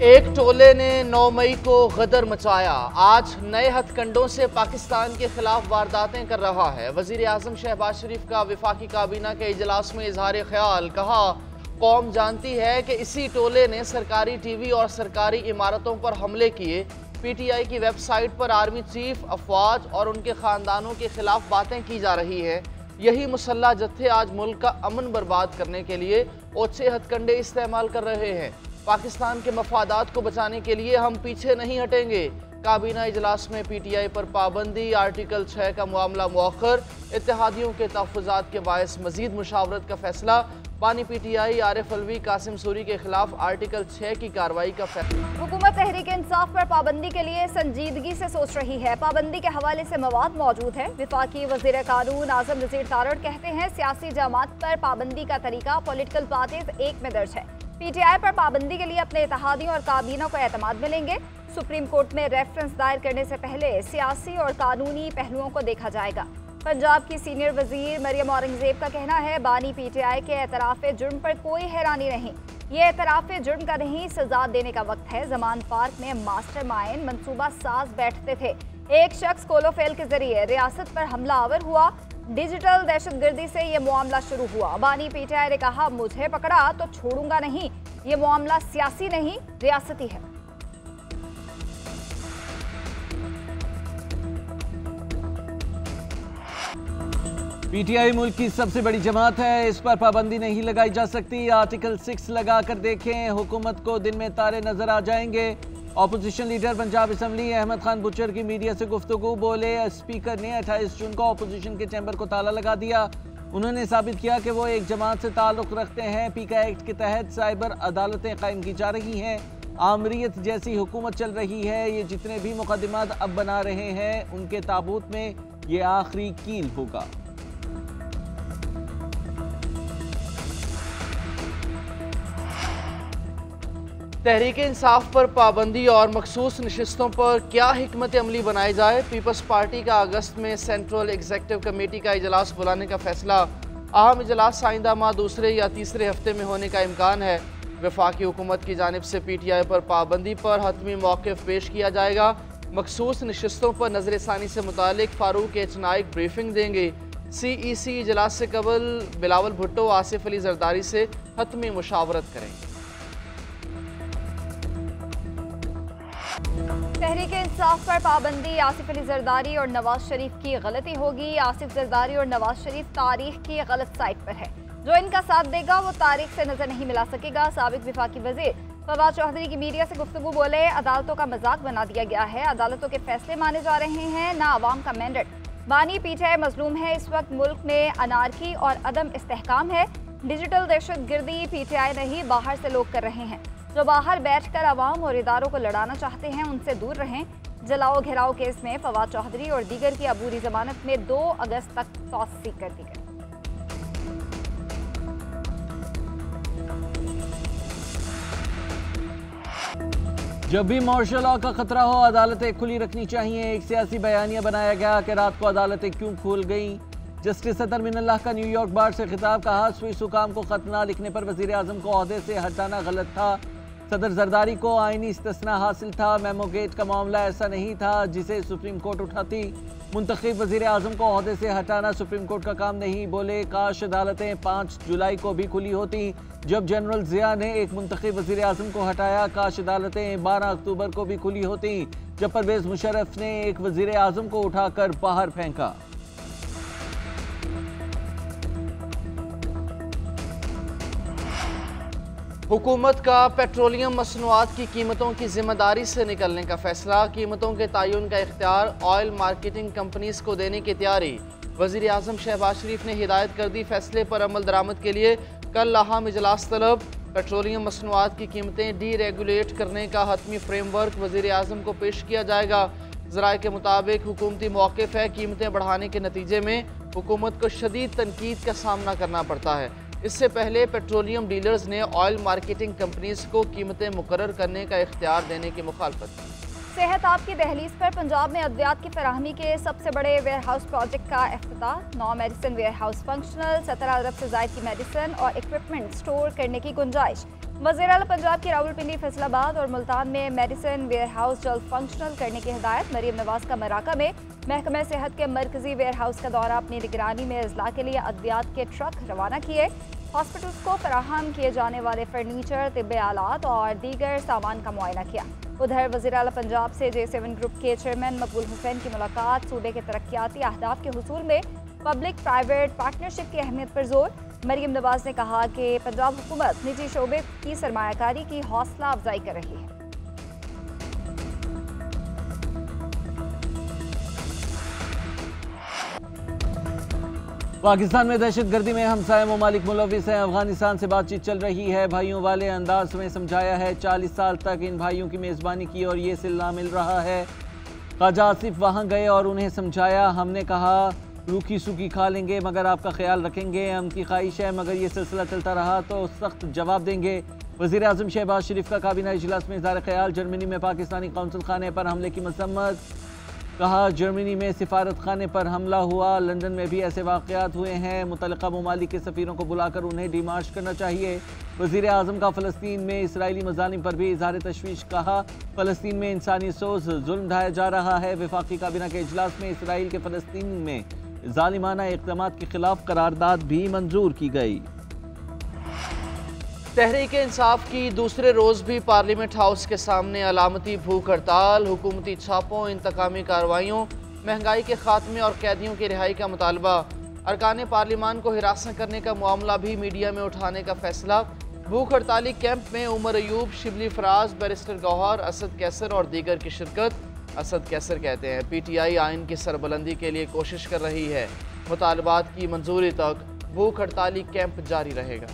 एक टोले ने 9 मई को गदर मचाया। आज नए हथकंडों से पाकिस्तान के खिलाफ वारदातें कर रहा है। वजीर आजम शहबाज शरीफ का वफाकी काबीना के इजलास में इजहार ख्याल। कहा, कौम जानती है कि इसी टोले ने सरकारी टीवी और सरकारी इमारतों पर हमले किए। पीटीआई की वेबसाइट पर आर्मी चीफ, अफवाज और उनके खानदानों के खिलाफ बातें की जा रही है। यही मुसल्लह जत्थे आज मुल्क का अमन बर्बाद करने के लिए ओछे हथकंडे इस्तेमाल कर रहे हैं। पाकिस्तान के मफादात को बचाने के लिए हम पीछे नहीं हटेंगे। काबीना इजलास में पीटीआई पर पाबंदी, आर्टिकल 6 का मामला मौखर, इत्तेहादियों के तहफ़्फ़ुज़ात के बायस मजीद मुशावरत का फैसला। बानी पीटीआई आरिफ अलवी, कासिम सूरी के खिलाफ आर्टिकल 6 की कार्रवाई का फैसला। हुकूमत तहरीक इंसाफ पर पाबंदी के लिए संजीदगी से सोच रही है। पाबंदी के हवाले से मवाद मौजूद है। विफाकी वज़ीर कानून आज़म नज़ीर तारड़ कहते हैं, सियासी जमात पर पाबंदी का तरीका पॉलिटिकल पार्टीज एक में दर्ज है। पीटीआई पर पाबंदी के लिए अपने इत्तेहादियों और काबीना को एतमाद मिलेंगे। सुप्रीम कोर्ट में रेफरेंस दायर करने से पहले सियासी और कानूनी पहलुओं को देखा जाएगा। पंजाब की सीनियर वजीर मरियम औरंगजेब का कहना है, बानी पीटीआई के एतराफ़ जुर्म पर कोई हैरानी नहीं। ये एतराफ़ जुर्म का नहीं, सजा देने का वक्त है। जमान पार्क में मास्टरमाइंड मंसूबा साज बैठते थे। एक शख्स कोलोफेल के जरिए रियासत पर हमलावर हुआ। डिजिटल दहशतगर्दी से ये मामला शुरू हुआ। बानी पीटीआई ने कहा, मुझे पकड़ा तो छोड़ूंगा नहीं। ये मामला सियासी नहीं, रियासती है। पीटीआई मुल्क की सबसे बड़ी जमात है, इस पर पाबंदी नहीं लगाई जा सकती। आर्टिकल 6 लगा कर देखें, हुकूमत को दिन में तारे नजर आ जाएंगे। Opposition leader Punjab assembly Ahmad Khan Bhachar की मीडिया से गुफ्तगू। बोले, स्पीकर ने 28 जून को ऑपोजिशन के चैम्बर को ताला लगा दिया। उन्होंने साबित किया कि वो एक जमात से ताल्लुक़ रखते हैं। पीका एक्ट के तहत साइबर अदालतें कायम की जा रही हैं। आमरीत जैसी हुकूमत चल रही है। ये जितने भी मुकदमात अब बना रहे हैं, उनके ताबूत में ये आखिरी कील होगा। तहरीक इंसाफ पर पाबंदी और मखसूस नशिस्तों पर क्या हिकमत अमली बनाई जाए। पीपल्स पार्टी का अगस्त में सेंट्रल एग्जीक्यूटिव कमेटी का इजलास बुलाने का फैसला। अहम इजलास आइंदा माह दूसरे या तीसरे हफ्ते में होने का इम्कान है। वफाकी हुकूमत की जानिब से पीटीआई पर पाबंदी पर हतमी मौक़िफ़ पेश किया जाएगा। मखसूस नशिस्तों पर नज़रसानी से मुतालिक फारूक एच नाइक ब्रीफिंग देंगे। CEC इजलास से कबल बिलावल भुट्टो आसिफ अली जरदारी से हतमी मुशावरत करेंगे। तहरीक इंसाफ पर पाबंदी आसिफ अली जरदारी और नवाज शरीफ की गलती होगी। आसिफ जरदारी और नवाज शरीफ तारीख की गलत साइट पर है। जो इनका साथ देगा वो तारीख से नजर नहीं मिला सकेगा। साबिक विफाकी वजीर फवाद चौधरी की मीडिया से गुफ्तगू। बोले, अदालतों का मजाक बना दिया गया है। अदालतों के फैसले माने जा रहे हैं, ना अवाम का मैंडेट। बानी पीटीआई मजलूम है। इस वक्त मुल्क में अनारकी और अदम इस्तेहकाम है। डिजिटल दहशतगर्दी पीटीआई नहीं, बाहर से लोग कर रहे हैं। जो बाहर बैठकर अवाम और इदारों को लड़ाना चाहते हैं, उनसे दूर रहें। जलाओ घेराव केस में फवाद चौधरी और दीगर की अबूरी जमानत में 2 अगस्त तक तौसीक कर दी गई। जब भी मार्शल लॉ का खतरा हो, अदालतें खुली रखनी चाहिए। एक सियासी बयानिया बनाया गया कि रात को अदालतें क्यों खोल गईं। जस्टिस सदर मिनल्लाह का न्यूयॉर्क बार से खिताब। कहा, स्विस हुकाम को खत ना लिखने पर वजीर आजम को ओहदे से हटाना गलत था। सदर जरदारी को आईनी इस्तिस्ना हासिल था। मेमो गेट का मामला ऐसा नहीं था जिसे सुप्रीम कोर्ट उठाती। मुंतखब वजीर आजम को ओहदे से हटाना सुप्रीम कोर्ट का काम नहीं। बोले, काश अदालतें 5 जुलाई को भी खुली होती जब जनरल जिया ने एक मुंतखब वजीर आजम को हटाया। काश अदालतें 12 अक्टूबर को भी खुली होती जब परवेज मुशर्रफ ने एक वजीर आजम को उठाकर बाहर फेंका। हुकूमत का पेट्रोलियम मसनूआत की कीमतों की जिम्मेदारी से निकलने का फैसला। कीमतों के तयन का इख्तियार ऑयल मार्केटिंग कंपनीज को देने की तैयारी। वज़ीर आज़म शहबाज शरीफ ने हिदायत कर दी, फैसले पर अमल दरामद के लिए कल अहम इजलास तलब। पेट्रोलियम मसनूआत की कीमतें डीरेगुलेट करने का हतमी फ्रेमवर्क वज़ीर आज़म को पेश किया जाएगा। ज़राए के मुताबिक हुकूमती मौक़िफ़ है, कीमतें बढ़ाने के नतीजे में हुकूमत को शदीद तनकीद का सामना करना पड़ता है। इससे पहले पेट्रोलियम डीलर्स ने ऑयल मार्केटिंग कंपनीज को कीमतें मुकर्रर करने का इख्तियार देने की मुखालफत की। सेहत आपकी दहलीज पर पंजाब में अद्वियात की फराहमी के सबसे बड़े वेयर हाउस प्रोजेक्ट का इफ्तिताह। 9 मेडिसिन वेयर हाउस फंक्शनल, 17 अरब से ज़ायद की मेडिसिन और इक्विपमेंट स्टोर करने की गुंजाइश। वज़ीर आला पंजाब की रावलपिंडी, फैसलाबाद और मुल्तान में मेडिसिन वेयर हाउस जल्द फंक्शनल करने की हिदायत। मरीम नवाज का मराका में महकमा सेहत के मरकजी वेयर हाउस का दौरा, अपनी निगरानी में अजला के लिए अद्वियात के ट्रक रवाना किए। हॉस्पिटल्स को फराहम किए जाने वाले फर्नीचर, तिब्बी आलात और दीगर सामान का मुआयना किया। उधर वज़ीर आला पंजाब से J7 ग्रुप के चेयरमैन मकबूल हुसैन की मुलाकात, सूबे के तरक्याती अहदाफ के हुसूल में पब्लिक प्राइवेट पार्टनरशिप की अहमियत पर जोर। मरीम नवाज ने कहा कि पंजाब हुकूमत निजी शोबे की सरमायाकारी की हौसला अफजाई कर रही है। पाकिस्तान में दहशतगर्दी में हमसाया ममालिक मुलविस हैं। अफगानिस्तान से बातचीत चल रही है। भाइयों वाले अंदाज में समझाया है। 40 साल तक इन भाइयों की मेज़बानी की और ये सिला मिल रहा है। ख्वाजा आसिफ वहाँ गए और उन्हें समझाया। हमने कहा रूखी सूखी खा लेंगे मगर आपका ख्याल रखेंगे, उनकी ख्वाहिश है, मगर ये सिलसिला चलता रहा तो सख्त जवाब देंगे। वज़ीर आज़म शहबाज शरीफ का काबीना इजलास में इज़हार ख्याल। जर्मनी में पाकिस्तानी कौंसल खाने पर हमले की मजम्मत। कहा जर्मनी में सिफारत खाने पर हमला हुआ, लंदन में भी ऐसे वाक़यात हुए हैं। मुतल्लिक़ा ममालिक के सफ़ीरों को बुलाकर उन्हें डिमार्च करना चाहिए। वज़ीर आज़म का फ़लस्तीन में इसराइली मज़ालिम पर भी इज़हार तशवीश। कहा फ़लस्तीन में इंसानी सोच जुल्म ढाया जा रहा है। वफाकी काबीना के इजलास में इसराइल के फ़लस्तीन में ज़ालिमाना इक़दामात के खिलाफ करारदाद भी मंजूर की गई। तहरीक इंसाफ की दूसरे रोज़ भी पार्लियामेंट हाउस के सामने अलामती भूख हड़ताल। हुकूमती छापों, इंतकामी कार्रवाइयों, महंगाई के खात्मे और कैदियों की रिहाई का मुतालबा। अरकान पार्लियामान को हिरासत करने का मामला भी मीडिया में उठाने का फैसला। भूख हड़ताली कैंप में उमर अयूब, शिबली फराज, बैरिस्टर गौहर, असद कैसर और दीगर की शिरकत। असद कैसर कहते हैं PTI आइन की सरबुलंदी के लिए कोशिश कर रही है। मुतालबात की मंजूरी तक भूख हड़ताली कैंप जारी रहेगा।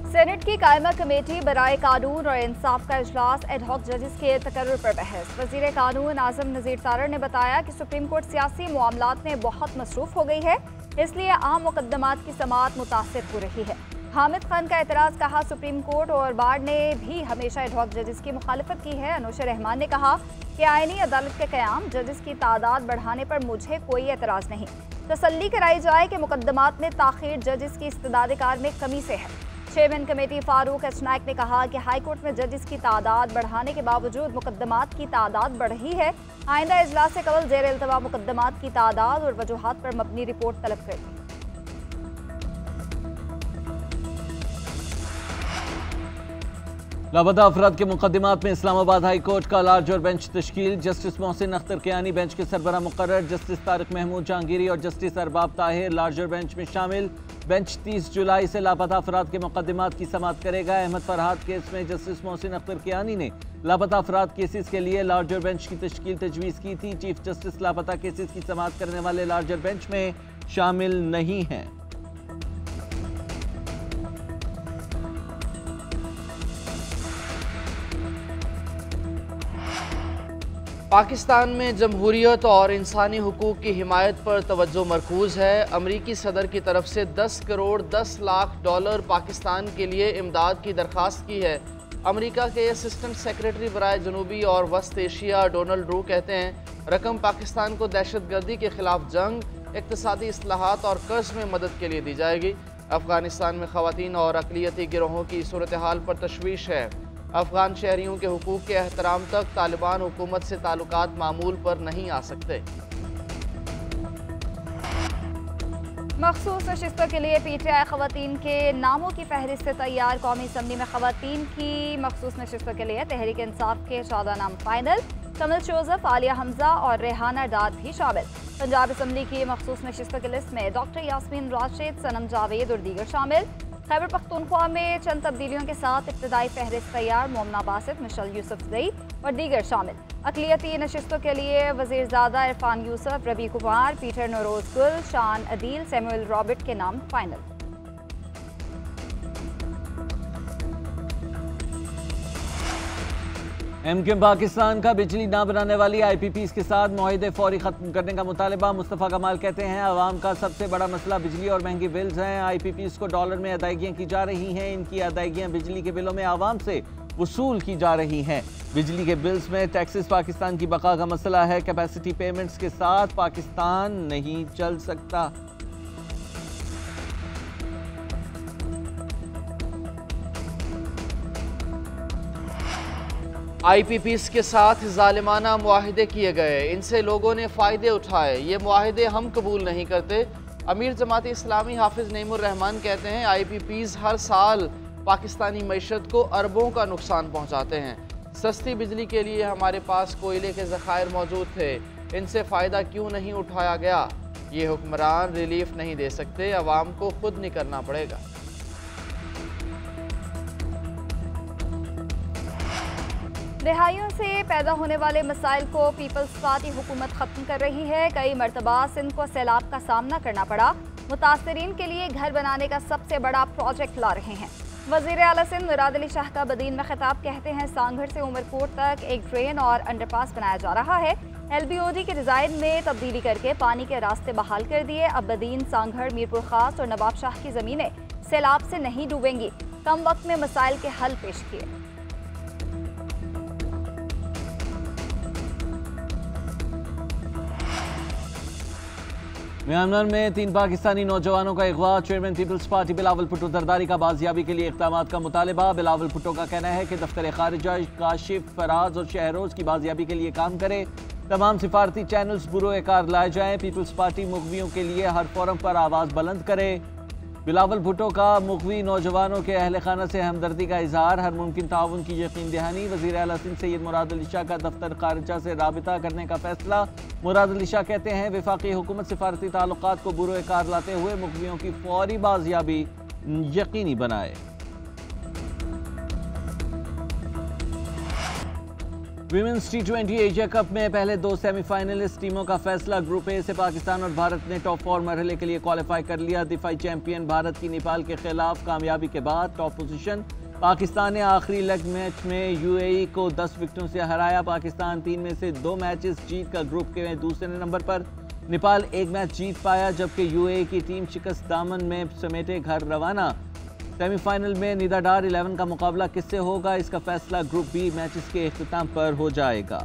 सेनेट की कायमा कमेटी बराए कानून और इंसाफ का इजलास, एडहॉक जजेस के तकर्रुर पर बहस। वजीर कानून आजम नज़ीर तारड़ ने बताया कि सुप्रीम कोर्ट सियासी मामलात में बहुत मसरूफ हो गई है, इसलिए आम मुकदमात की समाअत मुतासिर हो रही है। हामिद खान का एतराज़। कहा सुप्रीम कोर्ट और बार ने भी हमेशा एडहॉक जजेस की मुखालफत की है। अनुशा रहमान ने कहा कि आईनी अदालत के क़याम, जजेस की तादाद बढ़ाने पर मुझे कोई एतराज़ नहीं। तसल्ली कराई जाए कि मुकदमात में ताख़ीर जजेस की इस्तेदाद कार में कमी से है। Chairman committee Farooq H Naik ने कहा कि हाई कोर्ट में जजेस की तादाद बढ़ाने के बावजूद मुकदमात की तादाद बढ़ रही है। आइंदा इजलास से कबल ज़ेर इल्तवा मुकदमात की तादाद और वजूहात पर मबनी रिपोर्ट तलब करेगी। लापता अफराद के मुकदमात में इस्लामाबाद हाई कोर्ट का लार्जर बेंच तश्कील। जस्टिस मोहसिन अख्तर कियानी बेंच के सरबरा मुकर्रर। जस्टिस तारिक महमूद जहांगीरी और justice Arbab Tahir larger bench में शामिल। बेंच 30 जुलाई से लापता अफराद के मुकदमात की समाअत करेगा। अहमद फरहाद केस में जस्टिस मोहसिन अख्तर कियानी ने लापता अफराद केसेस के लिए लार्जर बेंच की तश्कील तजवीज़ की थी। चीफ जस्टिस लापता केसेस की समाअत करने वाले लार्जर बेंच में शामिल नहीं हैं। पाकिस्तान में जमहूरियत और इंसानी हुकूक की हिमायत पर तवज्जो मरकूज़ है। अमरीकी सदर की तरफ से 10 करोड़ 10 लाख डॉलर पाकिस्तान के लिए इमदाद की दरख्वास्त की है। अमरीका के असिस्टेंट सेक्रेटरी बराए जनूबी और वस्त एशिया डोनाल्ड रू कहते हैं रकम पाकिस्तान को दहशतगर्दी के खिलाफ जंग, इक़्तिसादी इस्लाहात और कर्ज में मदद के लिए दी जाएगी। अफगानिस्तान में ख़वातीन और अक़लियती गिरोहों की सूरत हाल पर तशवीश है। अफगान शहरियों के हुकूक के एहतराम तक तालिबान हुकूमत से ताल्लुकात मामूल पर नहीं आ सकते। मखसूस नशिस्तों के लिए PTI ख़वातीन के नामों की फहरिस्त तैयार। कौमी असम्बली में ख़वातीन की मखसूस नशिस्तों के लिए तहरीक इंसाफ के 14 नाम फाइनल। कमल जोसेफ, आलिया हमजा और रेहाना डाद भी शामिल। पंजाब असम्बली की मखसूस नशिस्तों की लिस्ट में डॉक्टर यास्मीन राशिद, सनम जावेद और दीगर शामिल। खैबर पख्तूनख्वा में चंद तब्दीलियों के साथ इब्तदाई फहरिस्त तैयार। मोमना बासित, मिशेल यूसुफजई और दीगर शामिल। अक़लियती नशिस्तों के लिए वज़ीरज़ादा इरफान यूसुफ, रबी कुमार, पीटर नरोज गुल, शान अदील, सैमुअल रॉबर्ट के नाम फाइनल। MKM पाकिस्तान का बिजली ना बनाने वाली IPPs के साथ मुआहदे फौरी खत्म करने का मुतालबा। मुस्तफ़ा कमाल कहते हैं आवाम का सबसे बड़ा मसला बिजली और महंगी बिल्स हैं। IPPs को डॉलर में अदायगियाँ की जा रही हैं। इनकी अदायगियाँ बिजली के बिलों में आवाम से वसूल की जा रही हैं। बिजली के बिल्स में टैक्सेस पाकिस्तान की बका का मसला है। कैपेसिटी पेमेंट्स के साथ पाकिस्तान नहीं चल सकता। IPPs के साथ जालिमाना मुआहिदे किए गए, इनसे लोगों ने फ़ायदे उठाए, ये मुआहिदे हम कबूल नहीं करते। अमीर जमात इस्लामी हाफिज नईमुर रहमान कहते हैं IPPs हर साल पाकिस्तानी मईशत को अरबों का नुकसान पहुँचाते हैं। सस्ती बिजली के लिए हमारे पास कोयले के ज़खायर मौजूद थे, इनसे फ़ायदा क्यों नहीं उठाया गया? ये हुक्मरान रिलीफ नहीं दे सकते, अवाम को खुद निकलना पड़ेगा। दहाइयों से पैदा होने वाले मसाइल को पीपल्स पार्टी हुकूमत ख़त्म कर रही है। कई मरतबा सिंध को सैलाब का सामना करना पड़ा। मुतासरीन के लिए घर बनाने का सबसे बड़ा प्रोजेक्ट ला रहे हैं। वज़ीर आला सिंध मुराद अली शाह का बदीन में खिताब, कहते हैं सांगढ़ से उमरकोट तक एक ड्रेन और अंडरपास बनाया जा रहा है। LBOD के डिज़ाइन में तब्दीली करके पानी के रास्ते बहाल कर दिए। अब बदीन, सांगढ़, मीरपुर खास और नवाब शाह की ज़मीनें सैलाब से नहीं डूबेंगी। कम वक्त में मसाइल के हल पेश किए। म्यांमार में 3 पाकिस्तानी नौजवानों का अगवा। चेयरमैन पीपल्स पार्टी बिलावल भुट्टो जरदारी का बाजियाबी के लिए इक़दाम का मुतालबा। बिलावल भुट्टो का कहना है कि दफ्तर खारिजा काशिफ, फराज और शहरोज की बाजियाबी के लिए काम करे। तमाम सिफारती चैनल्स बुरोए कार लाए जाएं। पीपल्स पार्टी मुग़वियों के लिए हर फोरम पर आवाज़ बुलंद करे। बिलावल भुट्टो का मुग़वी नौजवानों के अहल खाना से हमदर्दी का इजहार, हर मुमकिन ताउन की यकीन दहानी। वज़ीर आला सिंध सैयद मुराद अली शाह का दफ्तर खारिजा से राबिता करने का फैसला। मुराद अली शाह कहते हैं वफाकी हुकूमत सिफारती ताल्लुकात को बुरोए कार लाते हुए मुग़वियों की फौरी बाजियाबी यकीनी बनाए। विमेंस T20 एशिया कप में पहले 2 सेमीफाइनलिस्ट टीमों का फैसला। ग्रुप ए से पाकिस्तान और भारत ने टॉप 4 मरहले के लिए क्वालिफाई कर लिया। दिफाई चैंपियन भारत की नेपाल के खिलाफ कामयाबी के बाद टॉप पोजीशन। पाकिस्तान ने आखिरी लेग मैच में UAE को 10 विकेटों से हराया। पाकिस्तान 3 में से 2 मैचेस जीत कर ग्रुप के दूसरे नंबर पर। नेपाल 1 मैच जीत पाया, जबकि UAE की टीम शिकस्त दामन में समेटे घर रवाना। सेमीफाइनल में नीदाडार 11 का मुकाबला किससे होगा, इसका फैसला ग्रुप बी मैचेस के इख्तिताम पर हो जाएगा।